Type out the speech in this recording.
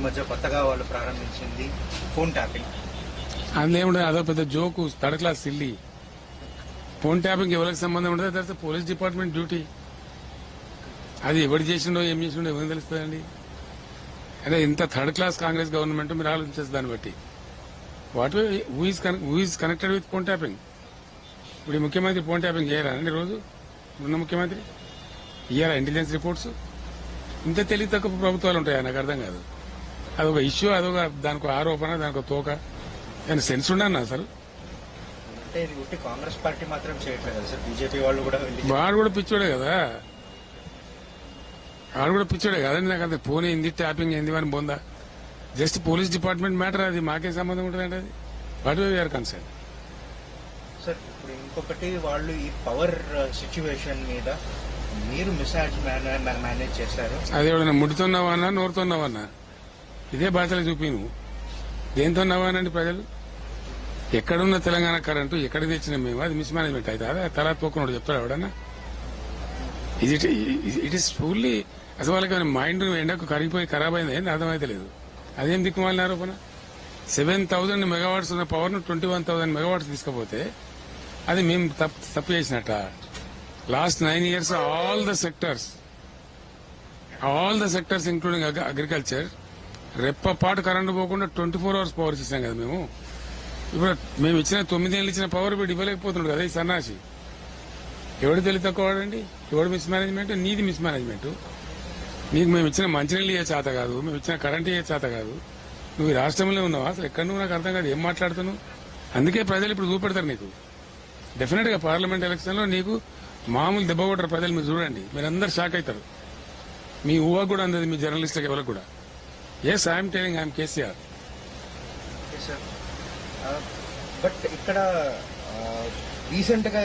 మధ్య కొత్తగా వాళ్ళు ప్రారంభించింది ఫోన్ ట్యాపింగ్. అందులో అదో పెద్ద joke, third class silly. Phone tapping ఎవరికి సంబంధం ఉండదు, తర్వాత పోలీస్ డిపార్ట్మెంట్ డ్యూటీ. అది ఎవరు చేసిండో ఏం చేసిండో ఎవరికి తెలుస్తుందండి. అదే ఇంత థర్డ్ క్లాస్ కాంగ్రెస్ గవర్నమెంట్ మీరు ఆలోచించేసి దాన్ని బట్టి who is connected with phone tapping. ఇప్పుడు ఈ ముఖ్యమంత్రి ఫోన్ ట్యాపింగ్ చేయరా అండి రోజు? ఉన్న ముఖ్యమంత్రి ఇయ్యారా ఇంటెలిజెన్స్ రిపోర్ట్స్? ఇంత తెలివి తక్కువ ప్రభుత్వాలు ఉంటాయా? నాకు అర్థం కాదు. అదొక ఇష్యూ, అదొక దానికి ఆరోపణ, దానికి తోక. ఆయన సెన్స్ ఉండన్నా అసలు? అంటే ఇది ఒకటి కాంగ్రెస్ పార్టీ మాత్రం చేయట్లేదు కదా సార్, బీజేపీ వాళ్ళు కూడా వాడు కూడా పిచ్చోడే కదా, వాడు కూడా పిచ్చోడే కదండి. నాకు అంతే ఫోన్ ఏంది, ట్యాపింగ్ ఏంది అని బొందా. జస్ట్ పోలీస్ డిపార్ట్మెంట్ మ్యాటర్, అది మాకేం సంబంధం ఉంటుందండి. అది వాట్ వీఆర్ కన్సర్న్. సార్ ఇప్పుడు ఇంకొకటి, వాళ్ళు ఈ పవర్ సిచ్యువేషన్ మీద మీరు మేనేజ్ చేశారు. అది ఎవడన్నా ముడితున్నావన్నా, నోరుతున్నావన్నా, ఇదే భాషలో చూపి నువ్వు దేంతో నవ్వానండి ప్రజలు. ఎక్కడున్న తెలంగాణ కరెంటు ఎక్కడికి తెచ్చినా మేము, అది మిస్ మేనేజ్మెంట్ అయితే అదే తలా తోకున్నాడు చెప్తాడు ఎవడన్నా. ఇట్ ఈస్ ఫుల్లీ అసలు వాళ్ళకి మైండ్ ఎండకు కరిగిపోయి ఖరాబ్ అయింది ఏంది అర్థమైతే లేదు. అదేం దిక్కుమాలిన ఆరోపణ. 7,000 మెగావాట్స్ ఉన్న పవర్ ను 21,000 మెగావాట్స్ తీసుకపోతే అది మేము తప్పు చేసినట్ట. Last 9 years all the sectors including agriculture రెప్పపాటు కరెంటు పోకుండా 24 hours పవర్ ఇచ్చాం కదా మేము. ఇప్పుడు మేము ఇచ్చిన 9 ఏళ్ళు ఇచ్చిన పవర్ వీడు ఇవ్వలేకపోతున్నాడు కదా ఈ సన్నాసి. ఎవడు తెలివి తక్కువ వాడండి, ఎవడు మిస్ మేనేజ్మెంట్? నీది మిస్ మేనేజ్మెంట్. నీకు మేము ఇచ్చిన మంచినీళ్ళు ఏ చేత కాదు, మేము ఇచ్చిన కరెంట్ ఏ చేత కాదు. నువ్వు ఈ రాష్ట్రంలో ఉన్నావా అసలు? ఎక్కడ నువ్వు నాకు అర్థం కాదు, ఏం మాట్లాడుతున్నావు? అందుకే ప్రజలు ఇప్పుడు చూపెడతారు నీకు. డెఫినెట్ గా పార్లమెంట్ ఎలక్షన్ లో నీకు మామూలు దెబ్బ కొట్టరు ప్రజలు. మీరు చూడండి, మీరందరూ షాక్ అవుతారు. మీ ఊహ కూడా అందదు మీ జర్నలిస్టులకు ఎవరికి కూడా. Yes I'm telling, I'm KCR. But ఇక్కడ రీసెంట్ గా